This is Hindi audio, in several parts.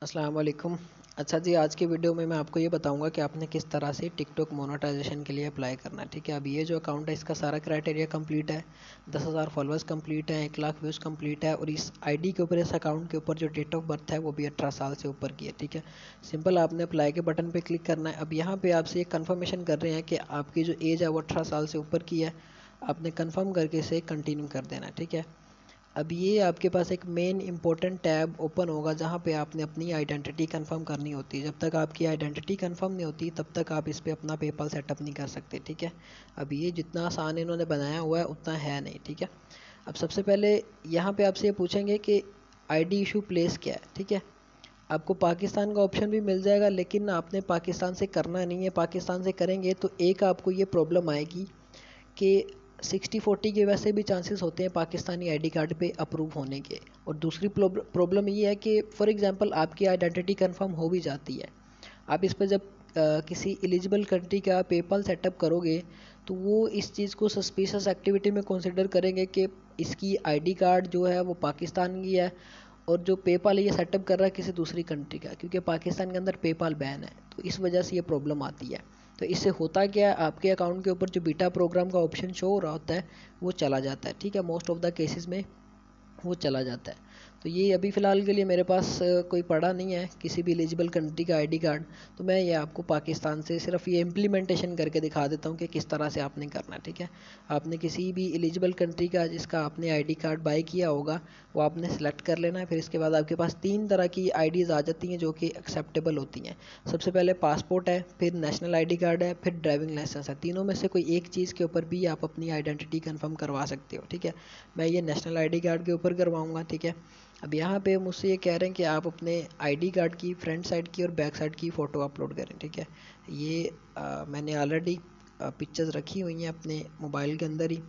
अस्सलाम वालेकुम। अच्छा जी, आज की वीडियो में मैं आपको ये बताऊंगा कि आपने किस तरह से टिकटॉक मोनेटाइजेशन के लिए अप्लाई करना है। ठीक है, अब ये जो अकाउंट है इसका सारा क्राइटेरिया कंप्लीट है। 10,000 फॉलोअर्स कंप्लीट है, 1 लाख व्यूज़ कंप्लीट है और इस आईडी के ऊपर, इस अकाउंट के ऊपर जो डेट ऑफ बर्थ है वो भी 18 साल से ऊपर की है। ठीक है, सिंपल आपने अप्लाई के बटन पर क्लिक करना है। अब यहाँ पर आपसे एक कन्फर्मेशन कर रहे हैं कि आपकी जो एज है वो 18 साल से ऊपर की है। आपने कन्फर्म करके इसे कंटिन्यू कर देना है। ठीक है, अब ये आपके पास एक मेन इंपॉर्टेंट टैब ओपन होगा जहाँ पे आपने अपनी आइडेंटिटी कंफर्म करनी होती है। जब तक आपकी आइडेंटिटी कंफर्म नहीं होती तब तक आप इस पे अपना पेपल सेटअप नहीं कर सकते। ठीक है, अब ये जितना आसान इन्होंने बनाया हुआ है उतना है नहीं। ठीक है, अब सबसे पहले यहाँ पे आपसे ये पूछेंगे कि आईडी इशू प्लेस क्या है। ठीक है, आपको पाकिस्तान का ऑप्शन भी मिल जाएगा, लेकिन आपने पाकिस्तान से करना नहीं है। पाकिस्तान से करेंगे तो एक आपको ये प्रॉब्लम आएगी कि 60-40 के वैसे भी चांसेस होते हैं पाकिस्तानी आईडी कार्ड पे अप्रूव होने के। और दूसरी प्रॉब्लम ये है कि फॉर एग्जांपल आपकी आइडेंटिटी कंफर्म हो भी जाती है, आप इस पर जब किसी एलिजिबल कंट्री का पेपल सेटअप करोगे तो वो इस चीज़ को सस्पिशियस एक्टिविटी में कंसिडर करेंगे कि इसकी आईडी कार्ड जो है वो पाकिस्तान की है और जो पेपाल ये सेटअप कर रहा है किसी दूसरी कंट्री का, क्योंकि पाकिस्तान के अंदर पेपाल बैन है। तो इस वजह से ये प्रॉब्लम आती है। तो इससे होता क्या है, आपके अकाउंट के ऊपर जो बीटा प्रोग्राम का ऑप्शन शो हो रहा होता है वो चला जाता है। ठीक है, मोस्ट ऑफ द केसेस में वो चला जाता है। तो ये अभी फ़िलहाल के लिए मेरे पास कोई पड़ा नहीं है किसी भी एलिजिबल कंट्री का आईडी कार्ड। तो मैं ये आपको पाकिस्तान से सिर्फ ये इम्प्लीमेंटेशन करके दिखा देता हूँ कि किस तरह से आपने करना है। ठीक है, आपने किसी भी एलिजिबल कंट्री का जिसका आपने आईडी कार्ड बाय किया होगा वो आपने सेलेक्ट कर लेना है। फिर इसके बाद आपके पास 3 तरह की आईडीज़ आ जाती हैं जो कि एक्सेप्टेबल होती हैं। सबसे पहले पासपोर्ट है, फिर नेशनल आईडी कार्ड है, फिर ड्राइविंग लाइसेंस है। तीनों में से कोई एक चीज़ के ऊपर भी आप अपनी आइडेंटिटी कंफर्म करवा सकते हो। ठीक है, मैं ये नेशनल आईडी कार्ड के ऊपर करवाऊँगा। ठीक है, अब यहाँ पे मुझसे ये कह रहे हैं कि आप अपने आईडी कार्ड की फ्रंट साइड की और बैक साइड की फ़ोटो अपलोड करें। ठीक है, ये मैंने ऑलरेडी पिक्चर्स रखी हुई हैं अपने मोबाइल के अंदर ही।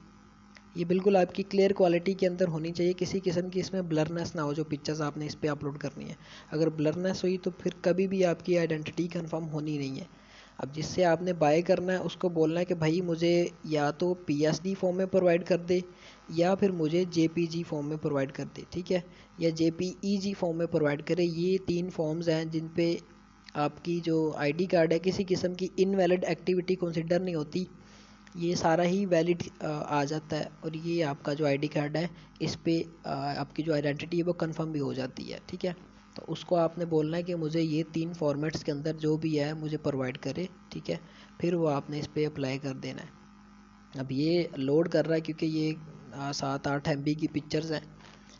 ये बिल्कुल आपकी क्लियर क्वालिटी के अंदर होनी चाहिए, किसी किस्म की इसमें ब्लरनेस ना हो जो पिक्चर्स आपने इस पर अपलोड करनी है। अगर ब्लरनेस हुई तो फिर कभी भी आपकी आइडेंटिटी कंफर्म होनी नहीं है। अब जिससे आपने बाय करना है उसको बोलना है कि भाई मुझे या तो पीएसडी फॉर्म में प्रोवाइड कर दे या फिर मुझे जेपीजी फॉर्म में प्रोवाइड कर दे। ठीक है, या जेपीईजी फॉर्म में प्रोवाइड करे। ये 3 फॉर्म्स हैं जिन पे आपकी जो आईडी कार्ड है किसी किस्म की इनवैलिड एक्टिविटी कंसिडर नहीं होती, ये सारा ही वैलिड आ जाता है और ये आपका जो आईडी कार्ड है इस पे आपकी जो आइडेंटिटी है वो कंफर्म भी हो जाती है। ठीक है, तो उसको आपने बोलना है कि मुझे ये 3 फॉर्मेट्स के अंदर जो भी है मुझे प्रोवाइड करे। ठीक है, फिर वो आपने इस पर अप्लाई कर देना है। अब ये लोड कर रहा है क्योंकि ये 7-8 MB की पिक्चर्स हैं,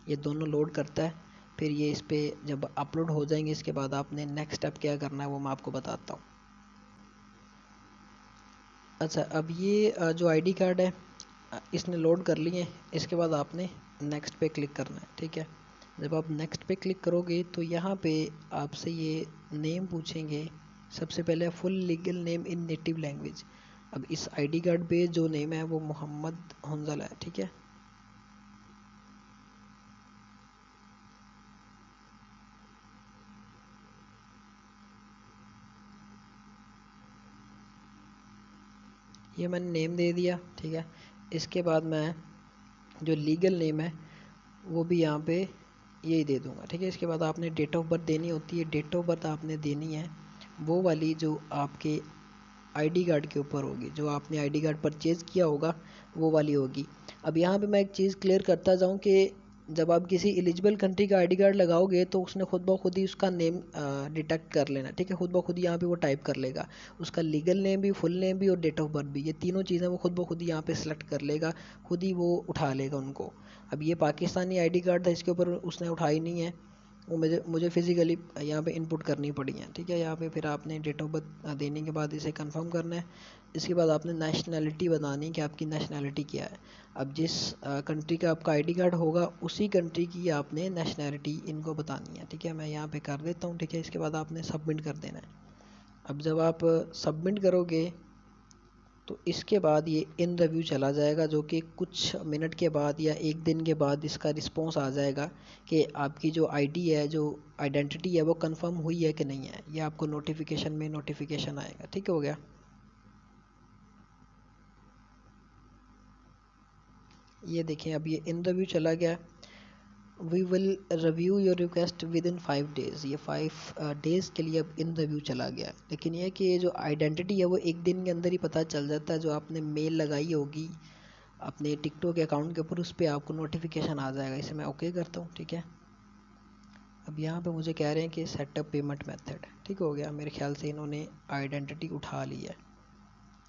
ये दोनों लोड करता है। फिर ये इस पर जब अपलोड हो जाएंगे इसके बाद आपने नेक्स्ट स्टेप क्या करना है वो मैं आपको बताता हूँ। अच्छा, अब ये जो आईडी कार्ड है इसने लोड कर लिए। इसके बाद आपने नेक्स्ट पे क्लिक करना है। ठीक है, जब आप नेक्स्ट पे क्लिक करोगे तो यहाँ पे आपसे ये नेम पूछेंगे। सबसे पहले full legal name in native language. अब इस आईडी कार्ड पे जो नेम है वो मोहम्मद हंजल है। ठीक है, ये मैंने नेम दे दिया। ठीक है, इसके बाद मैं जो लीगल नेम है वो भी यहाँ पे यही दे दूँगा। ठीक है, इसके बाद आपने डेट ऑफ बर्थ देनी होती है। डेट ऑफ बर्थ आपने देनी है वो वाली जो आपके आईडी कार्ड के ऊपर होगी, जो आपने आईडी कार्ड परचेज़ किया होगा वो वाली होगी। अब यहाँ पे मैं एक चीज़ क्लियर करता जाऊँ कि जब आप किसी एलिजिबल कंट्री का आईडी कार्ड लगाओगे तो उसने खुद ब खुद ही उसका नेम डिटेक्ट कर लेना। ठीक है, खुद ब खुद ही यहाँ पे वो टाइप कर लेगा उसका लीगल नेम भी, फुल नेम भी और डेट ऑफ बर्थ भी। ये तीनों चीज़ें वो खुद ब खुद ही यहाँ पे सेलेक्ट कर लेगा, खुद ही वो उठा लेगा उनको। अब ये पाकिस्तानी आईडी कार्ड था, इसके ऊपर उसने उठाई नहीं है, वो मुझे मुझे फिज़िकली यहाँ पे इनपुट करनी पड़ी है। ठीक है, यहाँ पे फिर आपने डेट ऑफ बर्थ देने के बाद इसे कंफर्म करना है। इसके बाद आपने नेशनैलिटी बतानी है कि आपकी नेशनैलिटी क्या है। अब जिस कंट्री का आपका आईडी कार्ड होगा उसी कंट्री की आपने नेशनैलिटी इनको बतानी है। ठीक है, मैं यहाँ पे कर देता हूँ। ठीक है, इसके बाद आपने सबमिट कर देना है। अब जब आप सबमिट करोगे तो इसके बाद ये इन रिव्यू चला जाएगा, जो कि कुछ मिनट के बाद या एक दिन के बाद इसका रिस्पॉन्स आ जाएगा कि आपकी जो आईडी है, जो आइडेंटिटी है वो कंफर्म हुई है कि नहीं है। ये आपको नोटिफिकेशन में नोटिफिकेशन आएगा। ठीक हो गया, ये देखें अब ये इन रिव्यू चला गया we will review your request within 5 days। ये 5 days के लिए अब इन रिव्यू चला गया। लेकिन ये कि ये जो आइडेंटिटी है वो एक दिन के अंदर ही पता चल जाता है। जो आपने मेल लगाई होगी अपने टिकटॉक अकाउंट के ऊपर, उस पर आपको नोटिफिकेशन आ जाएगा। इसे मैं ओके करता हूँ, ठीक है। अब यहाँ पे मुझे कह रहे हैं कि सेटअप पेमेंट मेथड, ठीक हो गया। मेरे ख्याल से इन्होंने आइडेंटिटी उठा ली है,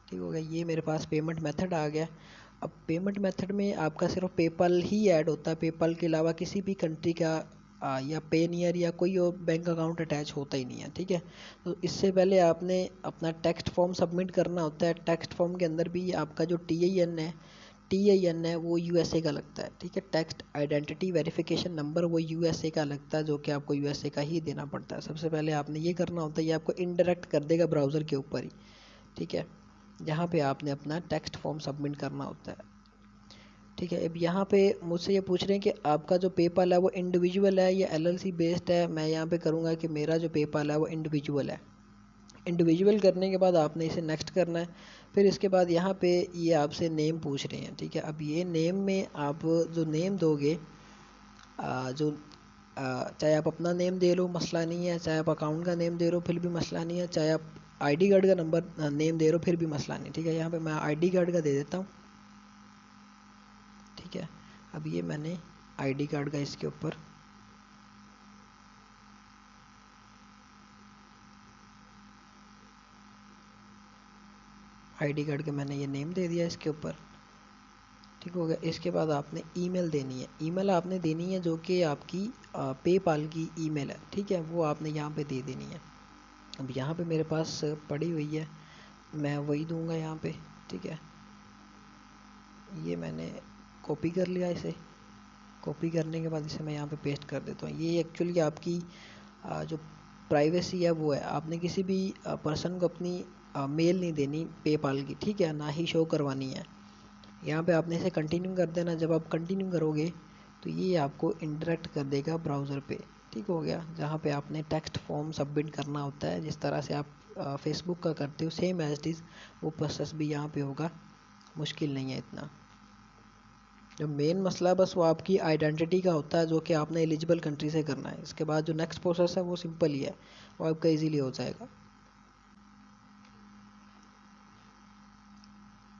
ठीक हो गया। ये मेरे पास पेमेंट मेथड आ गया। अब पेमेंट मेथड में आपका सिर्फ पेपल ही ऐड होता है, पेपल के अलावा किसी भी कंट्री का या पेनियर या कोई और बैंक अकाउंट अटैच होता ही नहीं है, ठीक है। तो इससे पहले आपने अपना टेक्स्ट फॉर्म सबमिट करना होता है। टेक्स्ट फॉर्म के अंदर भी आपका जो टी आई एन है वो यूएसए का लगता है, ठीक है। टेक्स्ट आइडेंटिटी वेरिफिकेशन नंबर वो यूएसए का लगता है, जो कि आपको यूएसए का ही देना पड़ता है। सबसे पहले आपने ये करना होता है, ये आपको इनडायरेक्ट कर देगा ब्राउज़र के ऊपर ही, ठीक है। यहाँ पे आपने अपना टेक्स्ट फॉर्म सबमिट करना होता है, ठीक है। अब यहाँ पे मुझसे ये पूछ रहे हैं कि आपका जो पेपल है वो इंडिविजुअल है या एलएलसी बेस्ड है। मैं यहाँ पे करूँगा कि मेरा जो पेपल है वो इंडिविजुअल है। इंडिविजुअल करने के बाद आपने इसे नेक्स्ट करना है। फिर इसके बाद यहाँ पे ये आपसे नेम पूछ रहे हैं, ठीक है। अब ये नेम में आप जो नेम दोगे, चाहे आप अपना नेम दे लो, मसला नहीं है। चाहे आप अकाउंट का नेम दे रहे हो, फिर भी मसला नहीं है। चाहे आप आईडी कार्ड का नंबर नेम दे रहे हो, फिर भी मसला नहीं, ठीक है। यहाँ पे मैं आईडी कार्ड का दे देता हूँ, ठीक है। अब ये मैंने आईडी कार्ड का इसके ऊपर आईडी कार्ड के मैंने ये नेम दे दिया इसके ऊपर, ठीक हो गया। इसके बाद आपने ईमेल देनी है। ईमेल आपने देनी है जो कि आपकी पेपाल की ईमेल है, ठीक है। वो आपने यहाँ पे दे देनी है। अब यहाँ पे मेरे पास पड़ी हुई है, मैं वही दूंगा यहाँ पे, ठीक है। ये मैंने कॉपी कर लिया। इसे कॉपी करने के बाद इसे मैं यहाँ पे पेस्ट कर देता हूँ। ये एक्चुअली आपकी जो प्राइवेसी है वो है। आपने किसी भी पर्सन को अपनी मेल नहीं देनी पेपाल की, ठीक है, ना ही शो करवानी है। यहाँ पे आपने इसे कंटिन्यू कर देना। जब आप कंटिन्यू करोगे तो ये आपको इंटरेक्ट कर देगा ब्राउज़र पे, ठीक हो गया। जहाँ पे आपने टेक्स्ट फॉर्म सबमिट करना होता है, जिस तरह से आप फेसबुक का करते हो सेम एज इट इज़ वो प्रोसेस भी यहाँ पे होगा। मुश्किल नहीं है इतना। जो मेन मसला है बस वो आपकी आइडेंटिटी का होता है, जो कि आपने एलिजिबल कंट्री से करना है। इसके बाद जो नेक्स्ट प्रोसेस है वो सिंपल ही है, वो आपका इजीली हो जाएगा।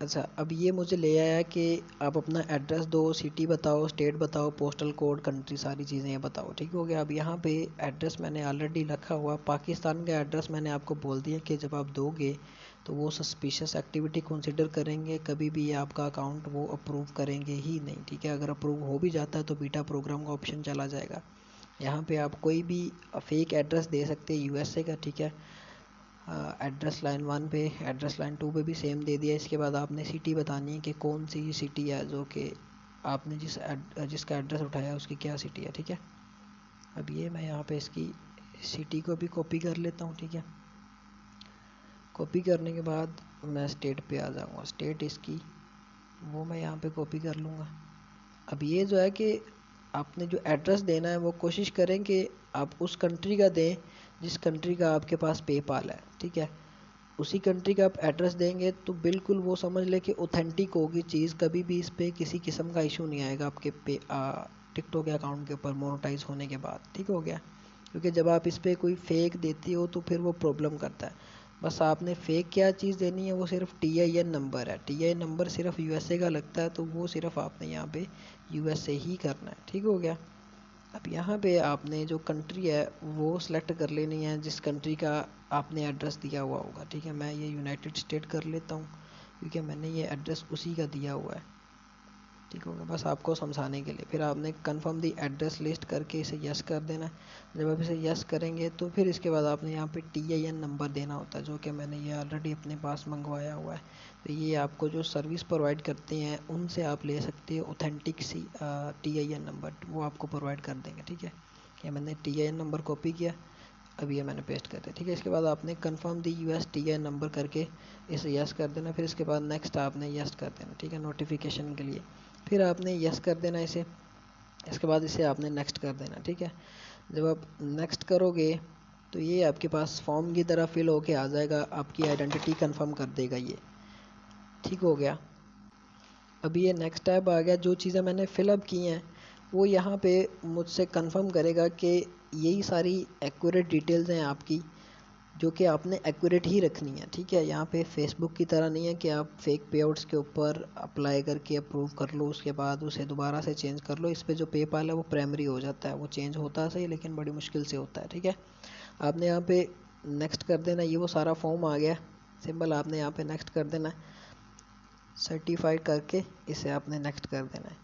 अच्छा, अब ये मुझे ले आया कि आप अपना एड्रेस दो, सिटी बताओ, स्टेट बताओ, पोस्टल कोड, कंट्री, सारी चीज़ें ये बताओ, ठीक हो गया। अब यहाँ पे एड्रेस मैंने ऑलरेडी रखा हुआ। पाकिस्तान का एड्रेस मैंने आपको बोल दिया कि जब आप दोगे तो वो सस्पिशियस एक्टिविटी कंसिडर करेंगे, कभी भी ये आपका अकाउंट वो अप्रूव करेंगे ही नहीं, ठीक है। अगर अप्रूव हो भी जाता है तो बीटा प्रोग्राम का ऑप्शन चला जाएगा। यहाँ पे आप कोई भी फेक एड्रेस दे सकते हैं यूएसए का, ठीक है। एड्रेस लाइन 1 पे, एड्रेस लाइन 2 पे भी सेम दे दिया। इसके बाद आपने सिटी बतानी है कि कौन सी सिटी है, जो कि आपने जिसका एड्रेस उठाया उसकी क्या सिटी है, ठीक है। अब ये मैं यहाँ पे इसकी सिटी को भी कॉपी कर लेता हूँ, ठीक है। कॉपी करने के बाद मैं स्टेट पे आ जाऊँगा। स्टेट इसकी वो मैं यहाँ पे कॉपी कर लूँगा। अब ये जो है कि आपने जो एड्रेस देना है वो कोशिश करें कि आप उस कंट्री का दें जिस कंट्री का आपके पास पेपाल है, ठीक है। उसी कंट्री का आप एड्रेस देंगे तो बिल्कुल वो समझ ले कि ऑथेंटिक होगी चीज़। कभी भी इस पर किसी किस्म का इशू नहीं आएगा आपके टिकटॉक के अकाउंट के ऊपर मोनेटाइज होने के बाद, ठीक हो गया। क्योंकि जब आप इस पर कोई फेक देती हो तो फिर वो प्रॉब्लम करता है। बस आपने फेक क्या चीज़ देनी है, वो सिर्फ TIN नंबर है। TIN नंबर सिर्फ यूएसए का लगता है, तो वो सिर्फ आपने यहाँ पे यूएसए ही करना है, ठीक हो गया। अब यहाँ पे आपने जो कंट्री है वो सिलेक्ट कर लेनी है जिस कंट्री का आपने एड्रेस दिया हुआ होगा, ठीक है। मैं ये यूनाइटेड स्टेट कर लेता हूँ क्योंकि मैंने ये एड्रेस उसी का दिया हुआ है, ठीक होगा। बस आपको समझाने के लिए। फिर आपने कंफर्म दी एड्रेस लिस्ट करके इसे यस कर देना है। जब आप इसे यस करेंगे तो फिर इसके बाद आपने यहाँ पे TIN नंबर देना होता है, जो कि मैंने ये ऑलरेडी अपने पास मंगवाया हुआ है। तो ये आपको जो सर्विस प्रोवाइड करते हैं उनसे आप ले सकते हो ऑथेंटिक सी TIN नंबर, वो आपको प्रोवाइड कर देंगे, ठीक है। ये मैंने TIN नंबर कॉपी किया, अब ये मैंने पेस्ट कर दिया, ठीक है। इसके बाद आपने confirm the US TIN number करके इसे यस कर देना। फिर इसके बाद नेक्स्ट आपने यस कर देना, ठीक है, नोटिफिकेशन के लिए। फिर आपने यस कर देना इसे। इसके बाद इसे आपने नेक्स्ट कर देना, ठीक है। जब आप नेक्स्ट करोगे तो ये आपके पास फॉर्म की तरह फिल होके आ जाएगा, आपकी आइडेंटिटी कंफर्म कर देगा ये, ठीक हो गया। अभी ये नेक्स्ट टैब आ गया। जो चीज़ें मैंने फिलअप की हैं वो यहाँ पे मुझसे कंफर्म करेगा कि यही सारी एक्यूरेट डिटेल्स हैं आपकी, जो कि आपने एक्यूरेट ही रखनी है। ठीक है, यहाँ पे फेसबुक की तरह नहीं है कि आप फेक पेआउट्स के ऊपर अप्लाई करके अप्रूव कर लो, उसके बाद उसे दोबारा से चेंज कर लो। इस पे जो पेपाल है वो प्राइमरी हो जाता है, वो चेंज होता है सही लेकिन बड़ी मुश्किल से होता है। ठीक है, आपने यहाँ पे नेक्स्ट कर देना। ये वो सारा फॉर्म आ गया, सिंपल आपने यहाँ पे नेक्स्ट कर देना है, सर्टिफाइड करके इसे आपने नेक्स्ट कर देना है।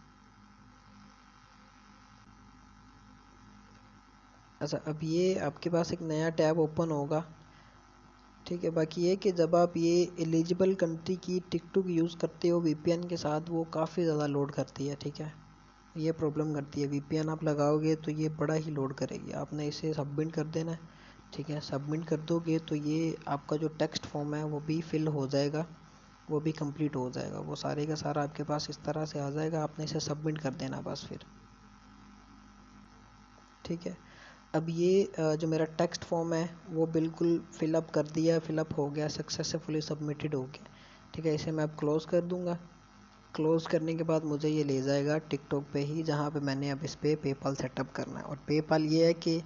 अच्छा, अब ये आपके पास एक नया टैब ओपन होगा। ठीक है, बाकी ये कि जब आप ये एलिजिबल कंट्री की टिकटॉक यूज़ करते हो वीपीएन के साथ, वो काफ़ी ज़्यादा लोड करती है। ठीक है, ये प्रॉब्लम करती है, वीपीएन आप लगाओगे तो ये बड़ा ही लोड करेगी। आपने इसे सबमिट कर देना है। ठीक है, सबमिट कर दोगे तो ये आपका जो टेक्स्ट फॉर्म है वो भी फिल हो जाएगा, वो भी कंप्लीट हो जाएगा, वो सारे का सारा आपके पास इस तरह से आ जाएगा। आपने इसे सबमिट कर देना बस फिर। ठीक है, अब ये जो मेरा टेक्स्ट फॉर्म है वो बिल्कुल फिलअप कर दिया, फिलअप हो गया, सक्सेसफुली सबमिटेड हो गया। ठीक है, इसे मैं अब क्लोज़ कर दूंगा। क्लोज़ करने के बाद मुझे ये ले जाएगा टिकटॉक पे ही, जहाँ पे मैंने अब इस पे पेपाल सेटअप करना है। और पेपाल ये है कि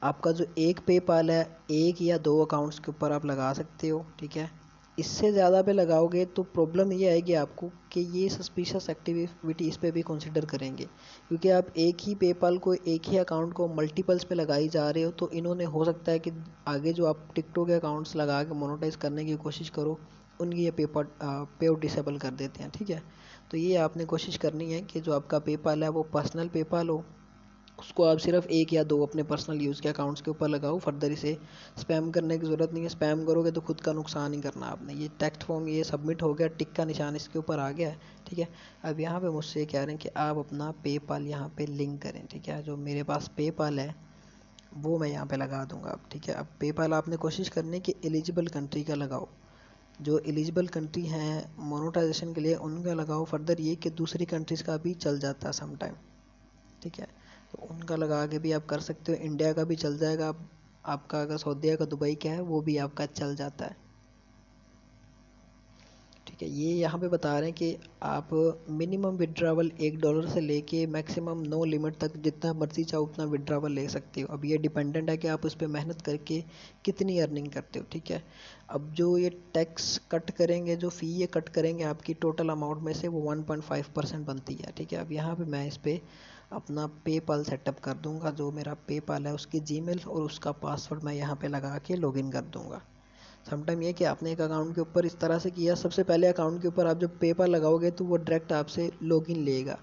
आपका जो एक पेपाल है, एक या दो अकाउंट्स के ऊपर आप लगा सकते हो। ठीक है, इससे ज़्यादा पे लगाओगे तो प्रॉब्लम ये आएगी आपको कि ये सस्पिशियस एक्टिविटी इस पे भी कंसिडर करेंगे, क्योंकि आप एक ही पेपाल को, एक ही अकाउंट को मल्टीपल्स पे लगाई जा रहे हो। तो इन्होंने हो सकता है कि आगे जो आप टिकटॉक के अकाउंट्स लगा के मोनेटाइज करने की कोशिश करो, उनकी ये पेआउट डिसेबल कर देते हैं। ठीक है, तो ये आपने कोशिश करनी है कि जो आपका पेपाल है वो पर्सनल पेपाल हो, उसको आप सिर्फ एक या दो अपने पर्सनल यूज़ के अकाउंट्स के ऊपर लगाओ। फर्दर इसे स्पैम करने की ज़रूरत नहीं है, स्पैम करोगे तो खुद का नुकसान ही करना आपने। ये टेक्स्ट फॉर्म ये सबमिट हो गया, टिक का निशान इसके ऊपर आ गया है। ठीक है, अब यहाँ पे मुझसे कह रहे हैं कि आप अपना पेपाल यहाँ पे लिंक करें। ठीक है, जो मेरे पास पेपाल है वो मैं यहाँ पे लगा दूंगा अब। ठीक है, अब पेपाल आपने कोशिश करनी है कि एलिजिबल कंट्री का लगाओ, जो एलिजिबल कंट्री हैं मोनेटाइजेशन के लिए उनका लगाओ। फर्दर ये कि दूसरी कंट्रीज़ का भी चल जाता है समटाइम। ठीक है, तो उनका लगा के भी आप कर सकते हो, इंडिया का भी चल जाएगा। आपका अगर सऊदीया का दुबई का है वो भी आपका चल जाता है। ठीक है, ये यहाँ पे बता रहे हैं कि आप मिनिमम विड्रावल $1 से लेके मैक्सिमम नो लिमिट तक जितना मर्जी चाहो उतना विड्रावल ले सकते हो। अब ये डिपेंडेंट है कि आप उस पर मेहनत करके कितनी अर्निंग करते हो। ठीक है, अब जो ये टैक्स कट करेंगे, जो फ़ी ये कट करेंगे आपकी टोटल अमाउंट में से, वो 1.5% बनती है। ठीक है, अब यहाँ पे मैं इस पर अपना पेपाल सेटअप कर दूंगा। जो मेरा पेपाल है उसकी जीमेल और उसका पासवर्ड मैं यहाँ पे लगा के लॉगिन कर दूंगा। समटाइम ये कि आपने एक अकाउंट के ऊपर इस तरह से किया, सबसे पहले अकाउंट के ऊपर आप जब पेपाल लगाओगे तो वो डायरेक्ट आपसे लॉगिन लेगा।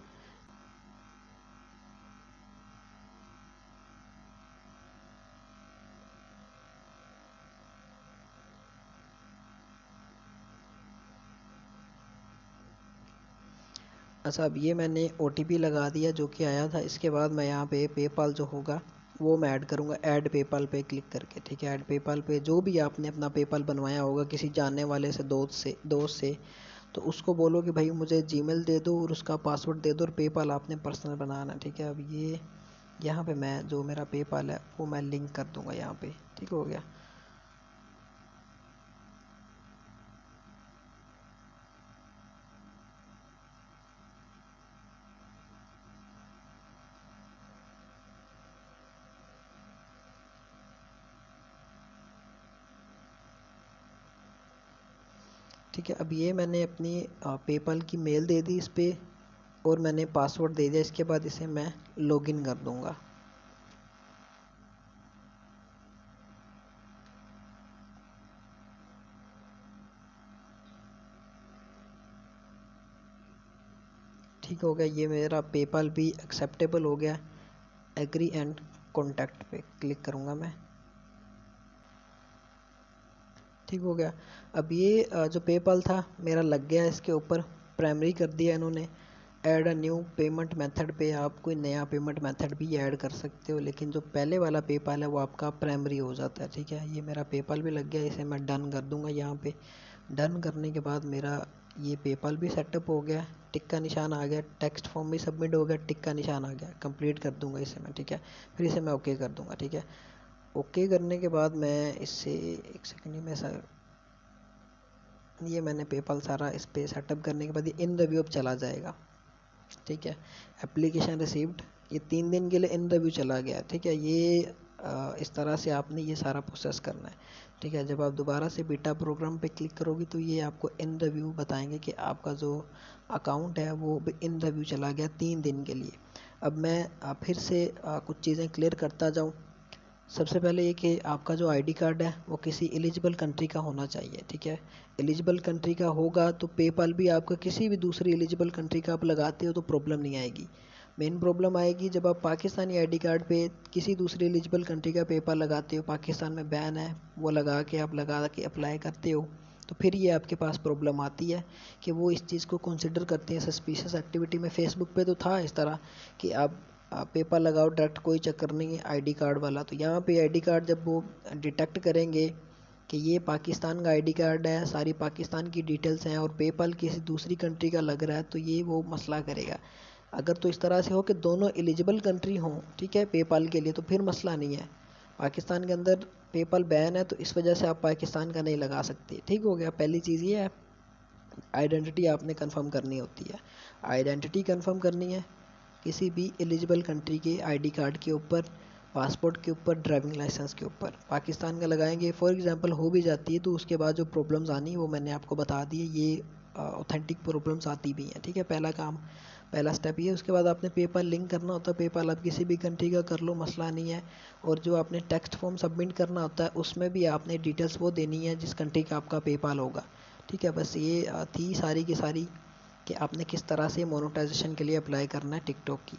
अच्छा, अब ये मैंने OTP लगा दिया जो कि आया था। इसके बाद मैं यहाँ पे पेपाल जो होगा वो मैं ऐड करूँगा, ऐड पेपाल पे क्लिक करके। ठीक है, ऐड पेपाल पे जो भी आपने अपना पेपाल बनवाया होगा किसी जानने वाले से, दोस्त से, तो उसको बोलो कि भाई मुझे जीमेल दे दो और उसका पासवर्ड दे दो, और पेपाल आपने पर्सनल बनाना। ठीक है, अब ये यहाँ पे मैं जो मेरा पेपाल है वो मैं लिंक कर दूँगा यहाँ पे। ठीक हो गया। ठीक है, अब ये मैंने अपनी पेपाल की मेल दे दी इस पर, और मैंने पासवर्ड दे दिया। इसके बाद इसे मैं लॉगिन कर दूँगा। ठीक हो गया, ये मेरा पेपाल भी एक्सेप्टेबल हो गया। एग्री एंड कॉन्टैक्ट पे क्लिक करूँगा मैं। ठीक हो गया, अब ये जो पेपाल था मेरा लग गया इसके ऊपर, प्राइमरी कर दिया इन्होंने। Add a new payment method पे आप कोई नया पेमेंट मेथड भी ऐड कर सकते हो, लेकिन जो पहले वाला पेपाल है वो आपका प्राइमरी हो जाता है। ठीक है, ये मेरा पेपाल भी लग गया, इसे मैं डन कर दूंगा यहाँ पे। डन करने के बाद मेरा ये पेपाल भी सेटअप हो गया, टिक का निशान आ गया, टेक्स्ट फॉर्म भी सबमिट हो गया, टिक का निशान आ गया। कंप्लीट कर दूंगा इसे मैं। ठीक है, फिर इसे मैं ओके कर दूंगा। ठीक है, ओके करने के बाद मैं इससे एक सेकेंड में सर, ये मैंने पेपाल सारा इस पे सेटअप करने के बाद ये इन रिव्यू अब चला जाएगा। ठीक है, एप्लीकेशन रिसीव्ड, ये 3 दिन के लिए इन रिव्यू चला गया, ठीक है। ये इस तरह से आपने ये सारा प्रोसेस करना है, ठीक है। जब आप दोबारा से बीटा प्रोग्राम पे क्लिक करोगे तो ये आपको इन रिव्यू बताएंगे कि आपका जो अकाउंट है वो इन रिव्यू चला गया 3 दिन के लिए। अब मैं फिर से कुछ चीज़ें क्लियर करता जाऊँ। सबसे पहले ये कि आपका जो आईडी कार्ड है वो किसी एलिजिबल कंट्री का होना चाहिए, ठीक है। एलिजिबल कंट्री का होगा तो पेपाल भी आपका किसी भी दूसरी एलिजिबल कंट्री का आप लगाते हो तो प्रॉब्लम नहीं आएगी। मेन प्रॉब्लम आएगी जब आप पाकिस्तानी आईडी कार्ड पे किसी दूसरी एलिजिबल कंट्री का पेपाल लगाते हो, पाकिस्तान में बैन है, वो लगा के अप्लाई करते हो, तो फिर ये आपके पास प्रॉब्लम आती है कि वो इस चीज़ को कंसिडर करते हैं सस्पिशियस एक्टिविटी में। फेसबुक पे तो था इस तरह कि आप पेपर लगाओ डायरेक्ट, कोई चक्कर नहीं है आईडी कार्ड वाला। तो यहाँ पे आईडी कार्ड जब वो डिटेक्ट करेंगे कि ये पाकिस्तान का आईडी कार्ड है, सारी पाकिस्तान की डिटेल्स हैं, और पेपाल किसी दूसरी कंट्री का लग रहा है, तो ये वो मसला करेगा। अगर तो इस तरह से हो कि दोनों एलिजिबल कंट्री हों, ठीक है, पेपाल के लिए, तो फिर मसला नहीं है। पाकिस्तान के अंदर पेपाल बैन है तो इस वजह से आप पाकिस्तान का नहीं लगा सकते, ठीक हो गया। पहली चीज़ ये है, आइडेंटिटी आपने कंफर्म करनी होती है। आइडेंटिटी कंफर्म करनी है किसी भी एलिजिबल कंट्री के आईडी कार्ड के ऊपर, पासपोर्ट के ऊपर, ड्राइविंग लाइसेंस के ऊपर। पाकिस्तान का लगाएंगे फॉर एग्जांपल, हो भी जाती है तो उसके बाद जो प्रॉब्लम्स आनी वो मैंने आपको बता दी है। ये ऑथेंटिक प्रॉब्लम्स आती भी हैं, ठीक है। पहला स्टेप ये। उसके बाद आपने पेपाल लिंक करना होता है। पेपाल आप किसी भी कंट्री का कर लो, मसला नहीं है। और जो आपने टेक्स्ट फॉर्म सबमिट करना होता है उसमें भी आपने डिटेल्स वो देनी है जिस कंट्री का आपका पेपाल होगा, ठीक है। बस ये थी सारी की सारी कि आपने किस तरह से मोनेटाइजेशन के लिए अप्लाई करना है टिकटॉक की।